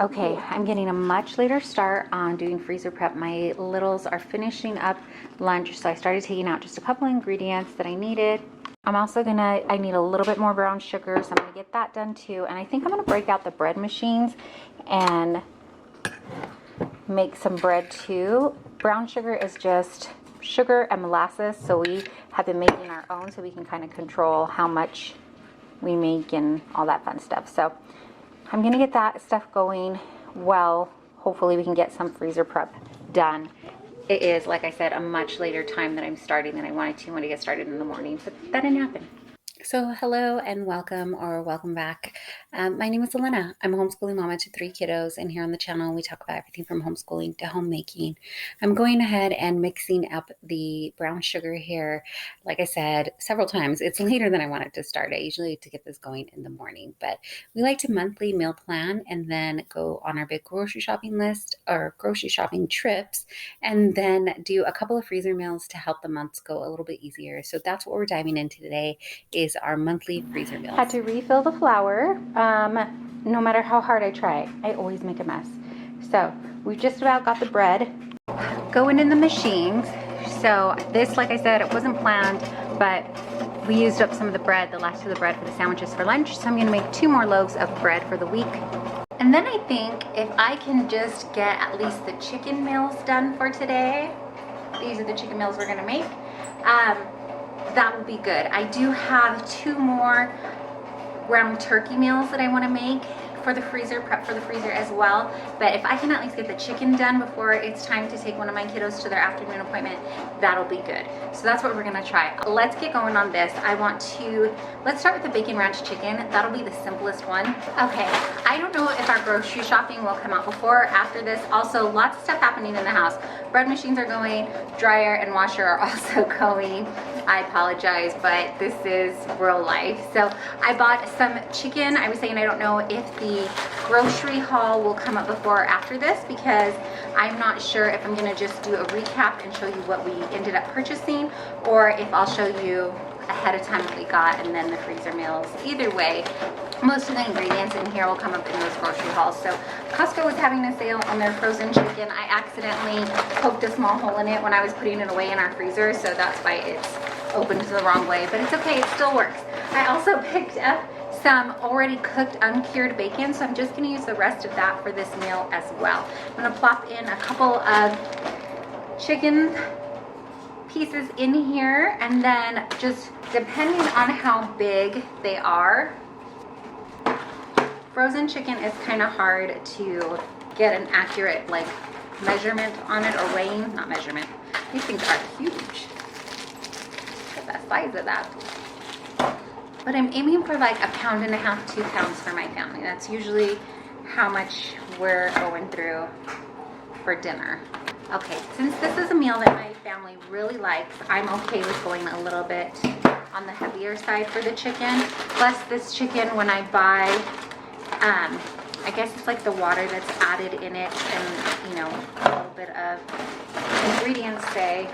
Okay, I'm getting a much later start on doing freezer prep. My littles are finishing up lunch, so I started taking out just a couple ingredients that I needed. I'm also I need a little bit more brown sugar, so I'm gonna get that done too. And I think I'm gonna break out the bread machines and make some bread too. Brown sugar is just sugar and molasses, so we have been making our own so we can kind of control how much we make and all that fun stuff. So I'm gonna get that stuff going. Well, hopefully we can get some freezer prep done. It is, like I said, a much later time that I'm starting than I wanted to when I get started in the morning, but that didn't happen. So hello and welcome, or welcome back. My name is Elena. I'm a homeschooling mama to 3 kiddos, and here on the channel we talk about everything from homeschooling to homemaking. I'm going ahead and mixing up the brown sugar here. Like I said several times, it's later than I wanted to start. I usually like to get this going in the morning, but we like to monthly meal plan and then go on our big grocery shopping list or grocery shopping trips, and then do a couple of freezer meals to help the months go a little bit easier. So that's what we're diving into today, is our monthly freezer meals. Had to refill the flour. No matter how hard I try, I always make a mess. So we've just about got the bread going in the machines. So this, like I said, it wasn't planned, but we used up some of the bread, the last of the bread for the sandwiches for lunch. So I'm gonna make 2 more loaves of bread for the week. And then I think if I can just get at least the chicken meals done for today, these are the chicken meals we're gonna make, that would be good. I do have 2 more ground turkey meals that I want to make for the freezer, prep for the freezer as well. But if I can at least get the chicken done before it's time to take one of my kiddos to their afternoon appointment, that'll be good. So that's what we're gonna try. Let's get going on this. Let's start with the bacon ranch chicken. That'll be the simplest one. Okay, I don't know if our grocery shopping will come out before or after this. Also, lots of stuff happening in the house. Bread machines are going, dryer and washer are also going. I apologize, but this is real life. So I bought some chicken. I was saying I don't know if the grocery haul will come up before or after this, because I'm not sure if I'm gonna just do a recap and show you what we ended up purchasing, or if I'll show you ahead of time what we got and then the freezer meals. Either way, most of the ingredients in here will come up in those grocery hauls. So Costco was having a sale on their frozen chicken. I accidentally poked a small hole in it when I was putting it away in our freezer, so that's why it's opened the wrong way, but it's okay, it still works. I also picked up some already cooked uncured bacon, so I'm just gonna use the rest of that for this meal as well. I'm gonna plop in a couple of chicken pieces in here, and then just depending on how big they are, frozen chicken is kind of hard to get an accurate like measurement on it, or weighing, not measurement. These things are huge. Look at the size of that. But I'm aiming for like 1.5 pounds, 2 pounds for my family. That's usually how much we're going through for dinner. Okay, since this is a meal that my family really likes, I'm okay with going a little bit on the heavier side for the chicken. Plus this chicken, when I buy, I guess it's like the water that's added in it, and you know, a little bit of ingredients say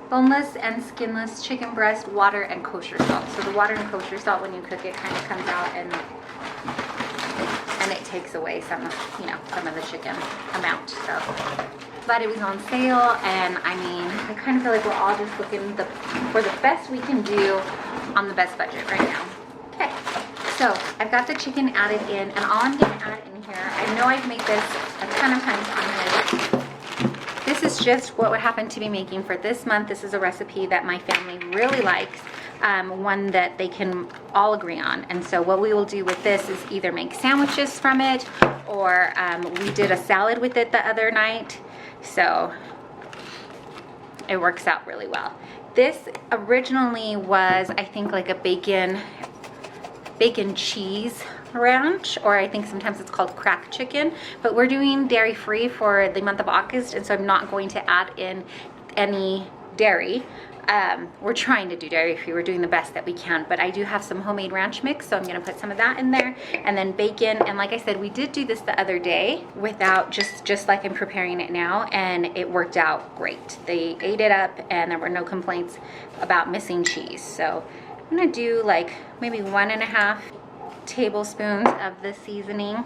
boneless and skinless chicken breast, water, and kosher salt. So the water and kosher salt, when you cook it, kind of comes out and it takes away some, you know, some of the chicken amount. So, but it was on sale, and I mean, I kind of feel like we're all just looking for the best we can do on the best budget right now. Okay, so I've got the chicken added in, and all I'm gonna add in here, I know I've made this a ton of times on here. This is just what would happen to be making for this month. This is a recipe that my family really likes, one that they can all agree on. And so what we will do with this is either make sandwiches from it, or we did a salad with it the other night. So it works out really well. This originally was, I think, like a bacon cheese ranch, or I think sometimes it's called crack chicken, but we're doing dairy free for the month of August, and so I'm not going to add in any dairy. We're trying to do dairy free. We're doing the best that we can, but I do have some homemade ranch mix, so I'm gonna put some of that in there, and then bacon. And like I said, we did do this the other day without, just like I'm preparing it now, and it worked out great. They ate it up, and there were no complaints about missing cheese. So I'm gonna do like maybe 1.5 tablespoons of the seasoning.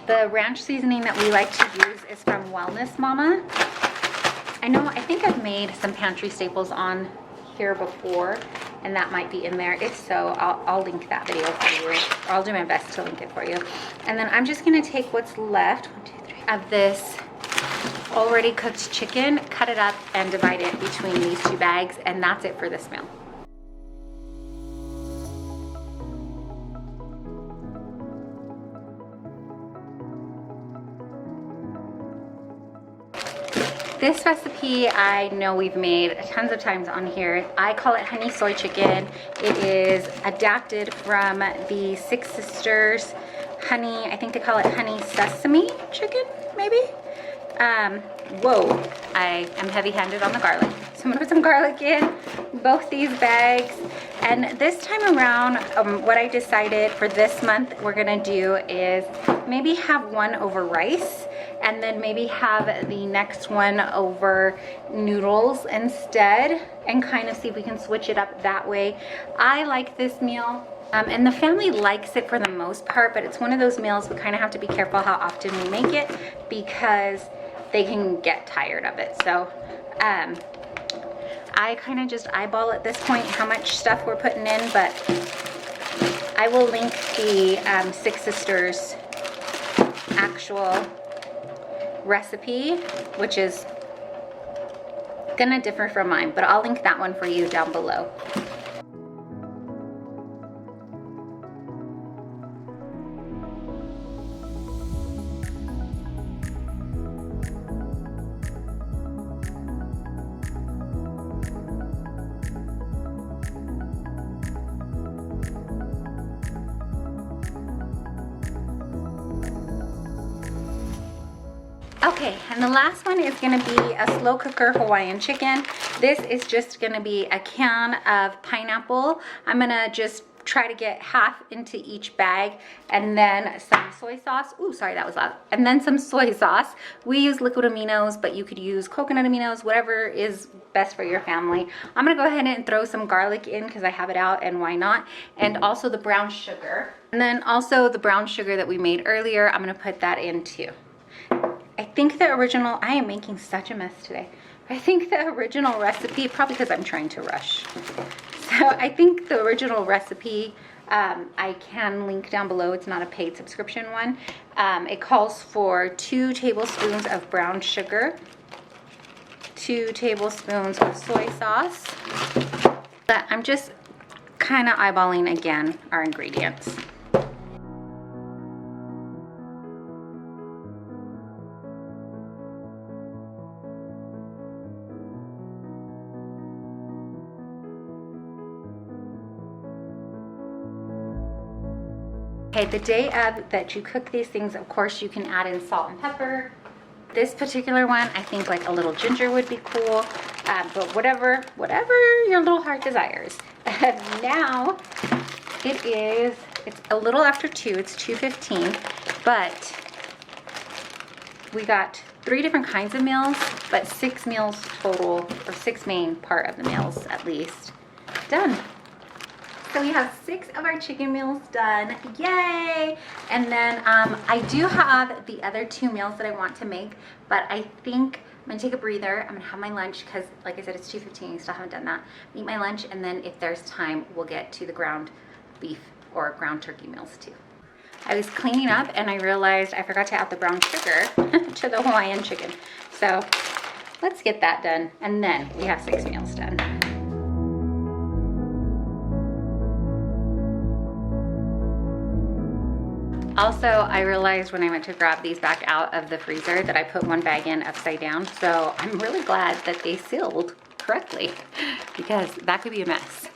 The ranch seasoning that we like to use is from Wellness Mama. I think I've made some pantry staples on here before, and that might be in there. If so, I'll link that video for you, or I'll do my best to link it for you. And then I'm just gonna take what's left, 1, 2, 3, of this already cooked chicken, cut it up and divide it between these 2 bags, and that's it for this meal. This recipe I know we've made tons of times on here. I call it honey soy chicken. It is adapted from the Six Sisters honey, I think they call it honey sesame chicken, maybe? Whoa, I am heavy-handed on the garlic. So I'm gonna put some garlic in both these bags. And this time around, what I decided for this month we're gonna do is maybe have one over rice, and then maybe have the next one over noodles instead, and kind of see if we can switch it up that way. I like this meal. And the family likes it for the most part, but it's one of those meals we kind of have to be careful how often we make it, because they can get tired of it. So I kind of just eyeball at this point how much stuff we're putting in, but I will link the Six Sisters actual recipe, which is gonna differ from mine, but I'll link that one for you down below. Okay, and the last one is gonna be a slow cooker Hawaiian chicken. This is just gonna be a can of pineapple. I'm gonna just try to get half into each bag, and then some soy sauce. Ooh, sorry, that was loud. And then some soy sauce. We use liquid aminos, but you could use coconut aminos, whatever is best for your family. I'm gonna go ahead and throw some garlic in because I have it out, and why not? And also the brown sugar. And then also the brown sugar that we made earlier, I'm gonna put that in too. I think the original, I am making such a mess today. I think the original recipe, probably because I'm trying to rush. So I think the original recipe, I can link down below. It's not a paid subscription one. It calls for 2 tablespoons of brown sugar, 2 tablespoons of soy sauce. But I'm just kind of eyeballing again our ingredients. Okay, the day of that you cook these things, of course, you can add in salt and pepper. This particular one, I think like a little ginger would be cool, but whatever your little heart desires. Now, it's a little after 2, it's 2:15, but we got 3 different kinds of meals, but 6 meals total, or 6 main part of the meals at least, done. So we have 6 of our chicken meals done, yay! And then I do have the other 2 meals that I want to make, but I think I'm gonna take a breather. I'm gonna have my lunch because, like I said, it's 2:15, I still haven't done that. Eat my lunch, and then if there's time, we'll get to the ground beef or ground turkey meals too. I was cleaning up and I realized I forgot to add the brown sugar to the Hawaiian chicken. So let's get that done, and then we have 6 meals done. Also, I realized when I went to grab these back out of the freezer that I put 1 bag in upside down. So I'm really glad that they sealed correctly, because that could be a mess.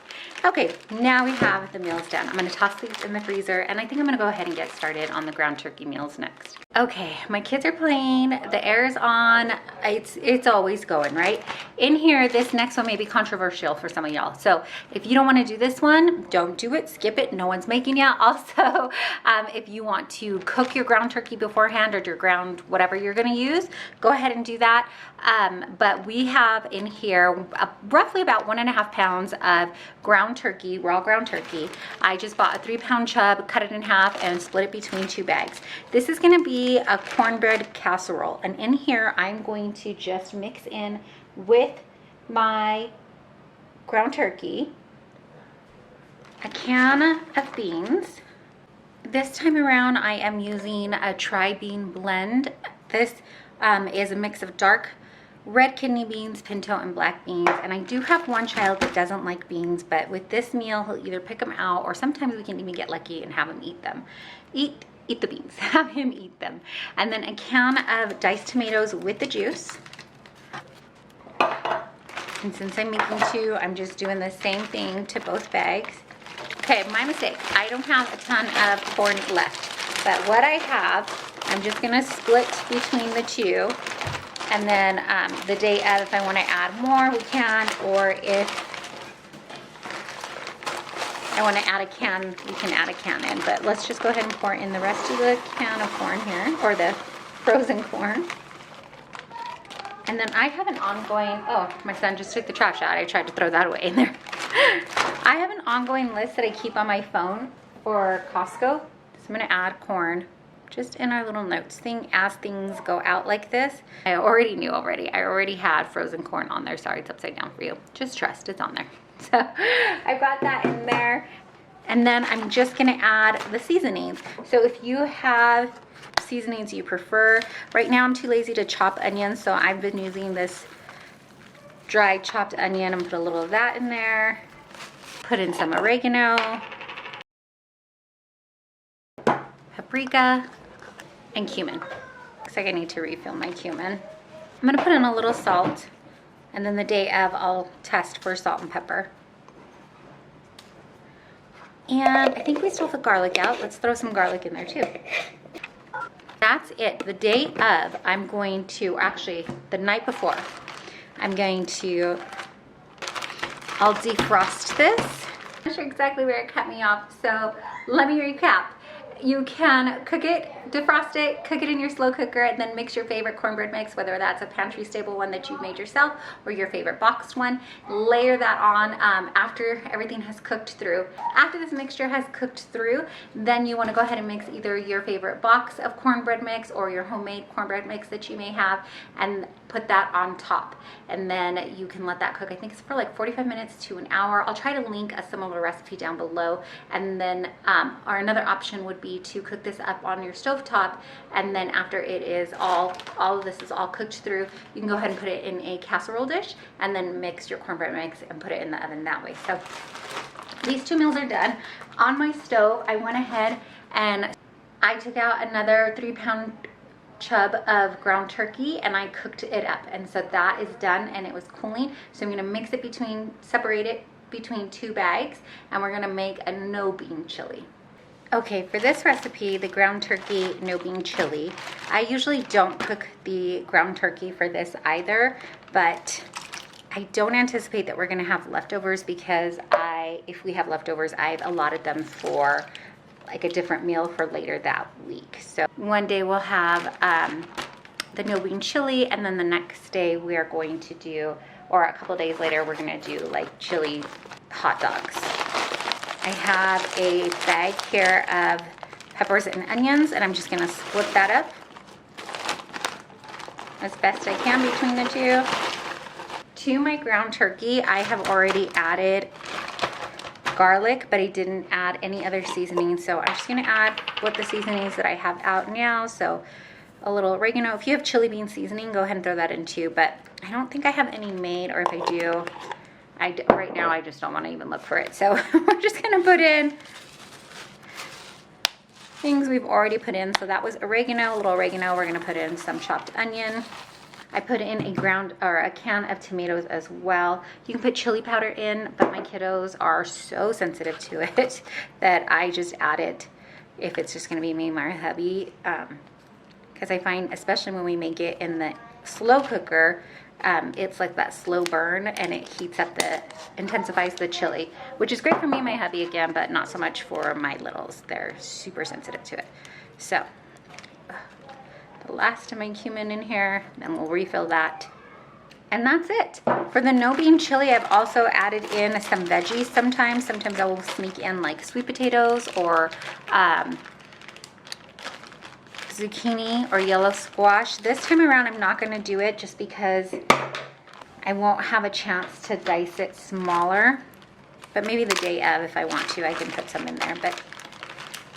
Okay, now we have the meals done. I'm gonna toss these in the freezer, and I think I'm gonna go ahead and get started on the ground turkey meals next. Okay, my kids are playing, the air is on, it's always going, right? In here, this next one may be controversial for some of y'all. So if you don't wanna do this one, don't do it, skip it, no one's making you. Also, if you want to cook your ground turkey beforehand, or your ground, whatever you're gonna use, go ahead and do that. But we have in here roughly about 1.5 pounds of ground turkey, raw ground turkey. I just bought a 3-pound chub, cut it in half, and split it between 2 bags. This is gonna be be a cornbread casserole. And in here, I'm going to just mix in with my ground turkey, a can of beans. This time around, I am using a tri-bean blend. This is a mix of dark red kidney beans, pinto, and black beans. And I do have one child that doesn't like beans, but with this meal, he'll either pick them out, or sometimes we can even get lucky and have him eat them. Eat the beans, have him eat them. And then a can of diced tomatoes with the juice. And since I'm making two, I'm just doing the same thing to both bags. Okay, my mistake. I don't have a ton of corn left, but what I have, I'm just gonna split between the two. And then the day of, if I want to add more, we can, or if I want to add a can, we can add a can in. But let's just go ahead and pour in the rest of the can of corn here, or the frozen corn. And then I have an ongoing, oh, my son just took the trash out. I tried to throw that away in there. I have an ongoing list that I keep on my phone for Costco. So I'm going to add corn just in our little notes thing as things go out like this. I already knew already. I already had frozen corn on there. Sorry, it's upside down for you. Just trust, it's on there. So I've got that in there. And then I'm just gonna add the seasonings. So if you have seasonings you prefer, right now I'm too lazy to chop onions, so I've been using this dried chopped onion and put a little of that in there. Put in some oregano, paprika, and cumin. Looks like I need to refill my cumin. I'm gonna put in a little salt, and then the day of I'll test for salt and pepper. And I think we still have the garlic out. Let's throw some garlic in there too. That's it. The day of, I'm going to, actually the night before, I'm going to, I'll defrost this. I'm not sure exactly where it cut me off, so let me recap. You can cook it, defrost it, cook it in your slow cooker, and then mix your favorite cornbread mix, whether that's a pantry stable one that you've made yourself or your favorite boxed one. Layer that on after everything has cooked through. After this mixture has cooked through, then you want to go ahead and mix either your favorite box of cornbread mix or your homemade cornbread mix that you may have, and put that on top. And then you can let that cook. I think it's for like 45 minutes to an hour. I'll try to link a similar recipe down below. And then or another option would be to cook this up on your stovetop, and then after it is all of this is all cooked through, you can go ahead and put it in a casserole dish and then mix your cornbread mix and put it in the oven that way. So these two meals are done. On my stove, I went ahead and I took out another 3-pound chub of ground turkey and I cooked it up, and so that is done and it was cooling. So I'm going to mix it separate it between two bags, and we're going to make a no bean chili. Okay, for this recipe, the ground turkey no bean chili, I usually don't cook the ground turkey for this either, but I don't anticipate that we're going to have leftovers, because if we have leftovers, I've allotted them for like a different meal for later that week. So one day we'll have the no bean chili, and then the next day we are going to do, or a couple days later, we're going to do like chili hot dogs. I have a bag here of peppers and onions, and I'm just going to split that up as best I can between the two. To my ground turkey, I have already added garlic, but I didn't add any other seasoning, so I'm just going to add what the seasonings that I have out now. So a little oregano. If you have chili bean seasoning, go ahead and throw that in too, but I don't think I have any made, or if I do, right now I just don't want to even look for it. So we're just going to put in things we've already put in. So that was oregano, a little oregano. We're going to put in some chopped onion. I put in a can of tomatoes as well. You can put chili powder in, but my kiddos are so sensitive to it that I just add it if it's just going to be me and my hubby. Because I find, especially when we make it in the slow cooker, it's like that slow burn, and it intensifies the chili, which is great for me and my hubby again, but not so much for my littles. They're super sensitive to it. So the last of my cumin in here, then we'll refill that. And that's it. For the no bean chili, I've also added in some veggies sometimes. Sometimes I will sneak in like sweet potatoes or zucchini or yellow squash. This time around, I'm not gonna do it just because I won't have a chance to dice it smaller. But maybe the day of, if I want to, I can put some in there. But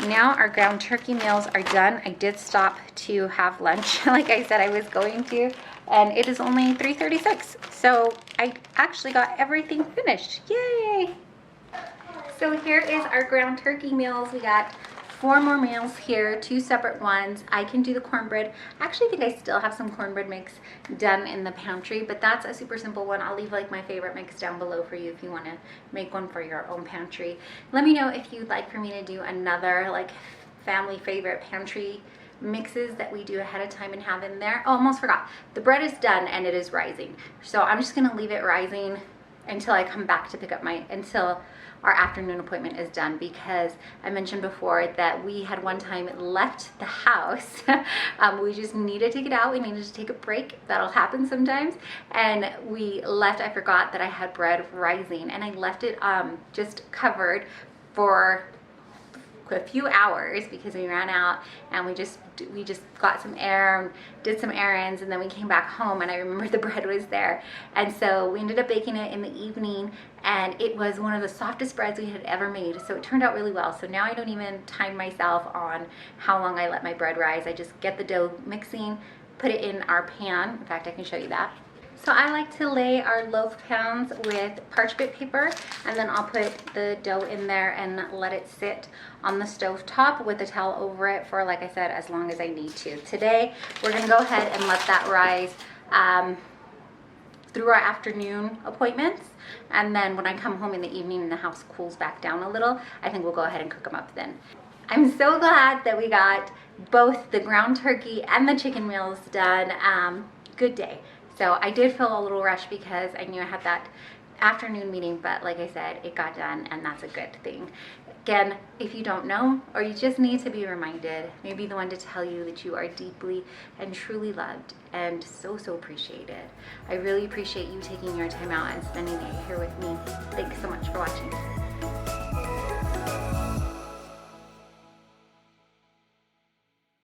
now our ground turkey meals are done. I did stop to have lunch, like I said I was going to, and it is only 3:36. So I actually got everything finished. Yay! So here is our ground turkey meals. We got 4 more meals here, 2 separate ones. I can do the cornbread. I actually think I still have some cornbread mix done in the pantry, but that's a super simple one. I'll leave like my favorite mix down below for you if you want to make one for your own pantry. Let me know if you'd like for me to do another like family favorite pantry mixes that we do ahead of time and have in there. Oh, almost forgot. The bread is done and it is rising. So I'm just gonna leave it rising until I come back to pick up until our afternoon appointment is done, because I mentioned before that we had one time left the house. We just needed to get out. We needed to take a break. That'll happen sometimes. And we left. I forgot that I had bread rising, and I left it just covered for a few hours because we ran out, and we just got some air and did some errands, and then we came back home, and I remember the bread was there. And so we ended up baking it in the evening, and it was one of the softest breads we had ever made. So it turned out really well. So now I don't even time myself on how long I let my bread rise. I just get the dough mixing, put it in our pan. In fact, I can show you that. So I like to lay our loaf pans with parchment paper, and then I'll put the dough in there and let it sit on the stove top with a towel over it for, like I said, as long as I need to. Today, we're gonna go ahead and let that rise through our afternoon appointments. And then when I come home in the evening and the house cools back down a little, I think we'll go ahead and cook them up then. I'm so glad that we got both the ground turkey and the chicken meals done. Good day. So I did feel a little rushed because I knew I had that afternoon meeting, but like I said, it got done, and that's a good thing. Again, if you don't know, or you just need to be reminded, maybe the one to tell you that you are deeply and truly loved and so, so appreciated. I really appreciate you taking your time out and spending it here with me. Thanks so much for watching.